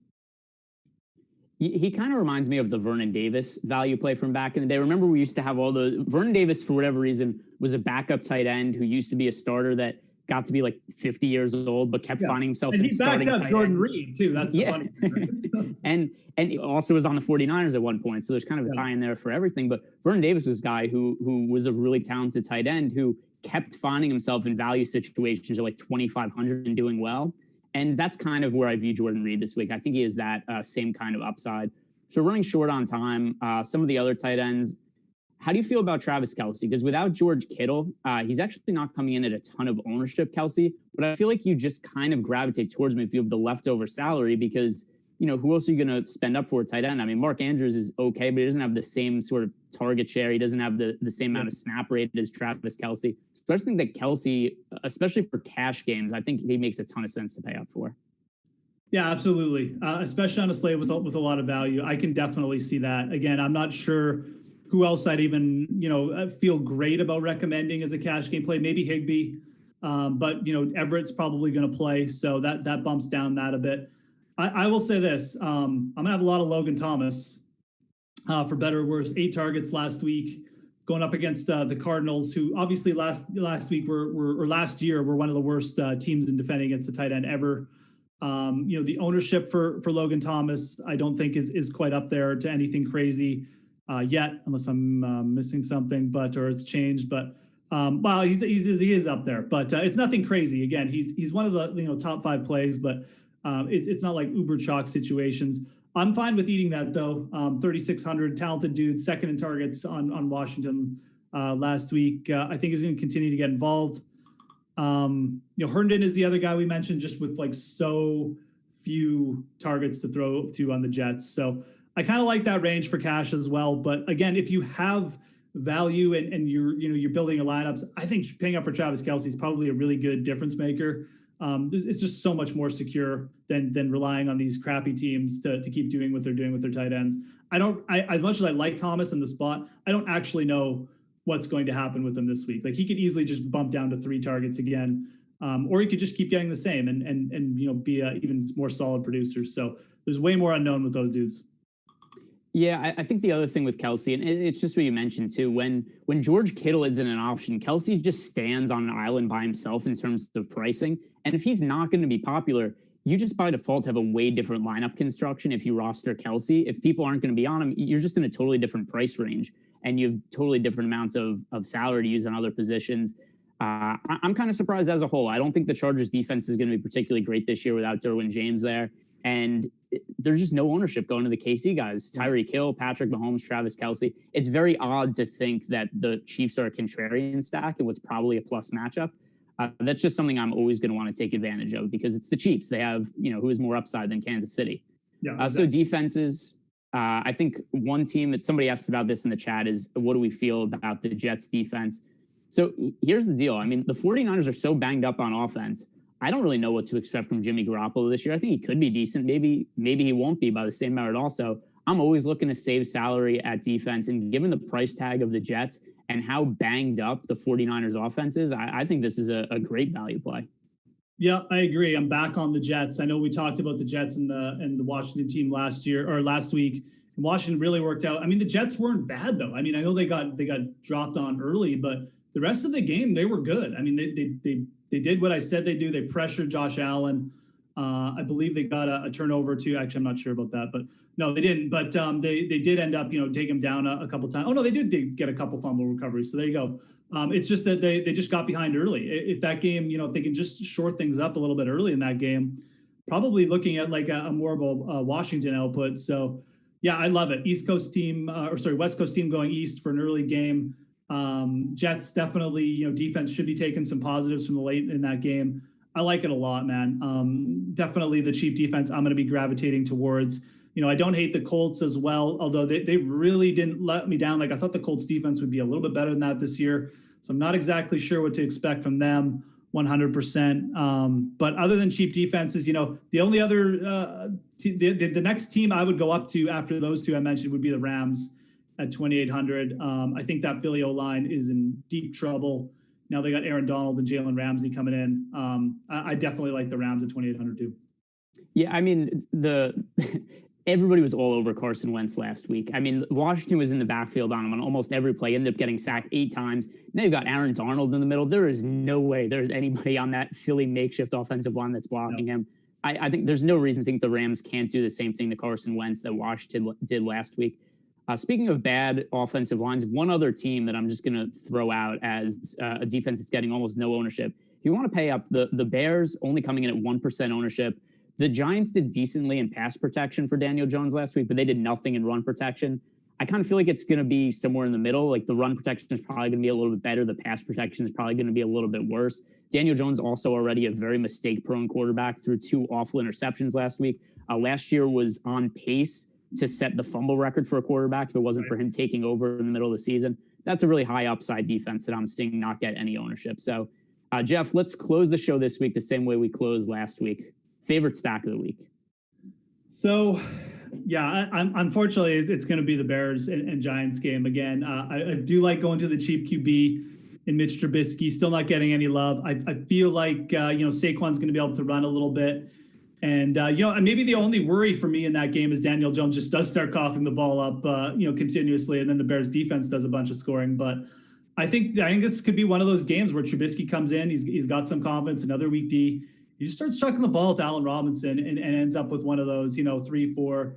He kind of reminds me of the Vernon Davis value play from back in the day. Remember, we used to have Vernon Davis, for whatever reason, was a backup tight end who used to be a starter that got to be like 50 years old, but kept finding himself in starting tight end. Jordan Reed too. That's the funny thing. and he also was on the 49ers at one point. So there's kind of a tie in there for everything. But Vernon Davis was a guy who was a really talented tight end who kept finding himself in value situations at like 2,500 and doing well. And that's kind of where I view Jordan Reed this week. I think he has that same kind of upside. So running short on time, some of the other tight ends. How do you feel about Travis Kelce? Because without George Kittle, he's actually not coming in at a ton of ownership, Kelce. But I feel like you just kind of gravitate towards him if you have the leftover salary, because, who else are you going to spend up for a tight end? I mean, Mark Andrews is okay, but he doesn't have the same sort of target share. He doesn't have the same amount of snap rate as Travis Kelce. So I just think that Kelce, especially for cash games, I think he makes a ton of sense to pay up for. Yeah, absolutely. Especially on a slate with a lot of value. I can definitely see that. Again, I'm not sure who else I'd even, feel great about recommending as a cash game play. Maybe Higbee, but Everett's probably going to play, so that bumps down that a bit. I will say this: I'm gonna have a lot of Logan Thomas, for better or worse. 8 targets last week, going up against the Cardinals, who obviously last year were one of the worst teams in defending against the tight end ever. The ownership for Logan Thomas, I don't think is quite up there to anything crazy yet, unless I'm missing something, or it's changed. But he is up there, but it's nothing crazy. Again, he's one of the top 5 plays, but it's not like uber chalk situations. I'm fine with eating that though. 3,600, talented dude, second in targets on Washington last week. I think he's going to continue to get involved. Herndon is the other guy we mentioned, just with like so few targets to throw to on the Jets. So I kind of like that range for cash as well. But again, if you have value and you're building your lineups, I think paying up for Travis Kelce is probably a really good difference maker. It's just so much more secure than relying on these crappy teams to keep doing what they're doing with their tight ends. As much as I like Thomas in the spot, I don't actually know what's going to happen with him this week. Like, he could easily just bump down to 3 targets again, or he could just keep getting the same and be a even more solid producer. So there's way more unknown with those dudes. Yeah, I think the other thing with Kelce, and it's just what you mentioned too, when George Kittle isn't an option, Kelce just stands on an island by himself in terms of pricing. And if he's not going to be popular, you just by default have a way different lineup construction if you roster Kelce. If people aren't going to be on him, you're just in a totally different price range, and you have totally different amounts of salary to use on other positions. I'm kind of surprised as a whole. I don't think the Chargers defense is going to be particularly great this year without Derwin James there. And there's just no ownership going to the KC guys. Tyreek Hill, Patrick Mahomes, Travis Kelce. It's very odd to think that the Chiefs are a contrarian stack and what's probably a plus matchup. That's just something I'm always going to want to take advantage of, because it's the Chiefs. They have, who is more upside than Kansas City. Yeah. Exactly. So defenses, I think one team that somebody asked about this in the chat is, what do we feel about the Jets defense? So here's the deal. I mean, the 49ers are so banged up on offense. I don't really know what to expect from Jimmy Garoppolo this year. I think he could be decent. Maybe he won't be by the same merit also. I'm always looking to save salary at defense, and given the price tag of the Jets and how banged up the 49ers offense is, I think this is a great value play. Yeah, I agree. I'm back on the Jets. I know we talked about the Jets and the Washington team last week, Washington really worked out. I mean, the Jets weren't bad though. I mean, I know they got dropped on early, but the rest of the game they were good. I mean, they did what I said they do. They pressured Josh Allen. I believe they got a turnover too. Actually, I'm not sure about that, but no, they didn't. But they did end up, take him down a couple times. Oh no, they did get a couple fumble recoveries. So there you go. It's just that they just got behind early. If that game, if they can just shore things up a little bit early in that game, probably looking at like a more of a Washington output. So yeah, I love it. West Coast team going east for an early game. Jets definitely, defense should be taking some positives from the late in that game. I like it a lot, man. Definitely the cheap defense I'm going to be gravitating towards. I don't hate the Colts as well, although they really didn't let me down. Like I thought the Colts defense would be a little bit better than that this year. So I'm not exactly sure what to expect from them 100%. But other than cheap defenses, the only other, the next team I would go up to after those two I mentioned would be the Rams at 2,800. I think that Philly O-line is in deep trouble. Now they got Aaron Donald and Jalen Ramsey coming in. I definitely like the Rams at 2,800 too. Yeah, I mean, everybody was all over Carson Wentz last week. I mean, Washington was in the backfield on him on almost every play, ended up getting sacked 8 times. Now you've got Aaron Donald in the middle. There is no way there's anybody on that Philly makeshift offensive line that's blocking him. I think there's no reason to think the Rams can't do the same thing to Carson Wentz that Washington did last week. Speaking of bad offensive lines, one other team that I'm just going to throw out as a defense that's getting almost no ownership. If you want to pay up, the Bears only coming in at 1% ownership. The Giants did decently in pass protection for Daniel Jones last week, but they did nothing in run protection. I kind of feel like it's going to be somewhere in the middle. Like the run protection is probably going to be a little bit better. The pass protection is probably going to be a little bit worse. Daniel Jones also already a very mistake-prone quarterback, threw 2 awful interceptions last week. Last year was on pace to set the fumble record for a quarterback if it wasn't for him taking over in the middle of the season. That's a really high upside defense that I'm seeing not get any ownership. So, Jeff, let's close the show this week the same way we closed last week. Favorite stack of the week? So, yeah, unfortunately, it's going to be the Bears and Giants game again. I do like going to the cheap QB in Mitch Trubisky, still not getting any love. I feel like, Saquon's going to be able to run a little bit. And, maybe the only worry for me in that game is Daniel Jones just does start coughing the ball up, continuously. And then the Bears defense does a bunch of scoring. But I think this could be one of those games where Trubisky comes in. He's got some confidence, another week D. He just starts chucking the ball to Allen Robinson and ends up with one of those, 3-4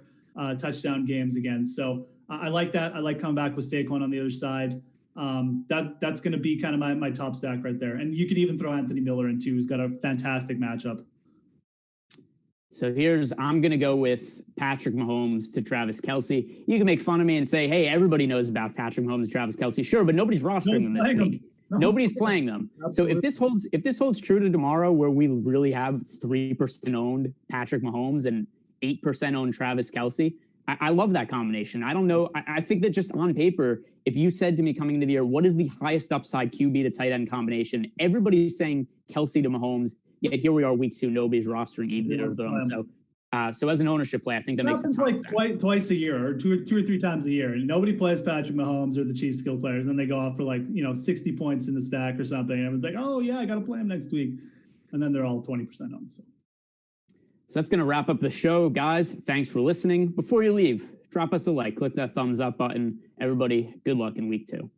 touchdown games again. So I like that. I like coming back with Saquon on the other side. That's going to be kind of my top stack right there. And you could even throw Anthony Miller in too, who's got a fantastic matchup. So I'm going to go with Patrick Mahomes to Travis Kelce. You can make fun of me and say, hey, everybody knows about Patrick Mahomes and Travis Kelce. Sure, but nobody's rostering them this week. Nobody's playing them. Absolutely. So if this holds true to tomorrow, where we really have 3% owned Patrick Mahomes and 8% owned Travis Kelce, I love that combination. I don't know. I think that just on paper, if you said to me coming into the year, what is the highest upside QB to tight end combination? Everybody's saying Kelce to Mahomes. Yet here we are, week 2. Nobody's rostering either of them. So as an ownership play, I think that makes sense. Like twice a year, or two or three times a year, and nobody plays Patrick Mahomes or the Chiefs skill players. And then they go off for 60 points in the stack or something. And everyone's like, oh yeah, I got to play him next week. And then they're all 20% on. So that's going to wrap up the show, guys. Thanks for listening. Before you leave, drop us a like, click that thumbs up button. Everybody, good luck in week 2.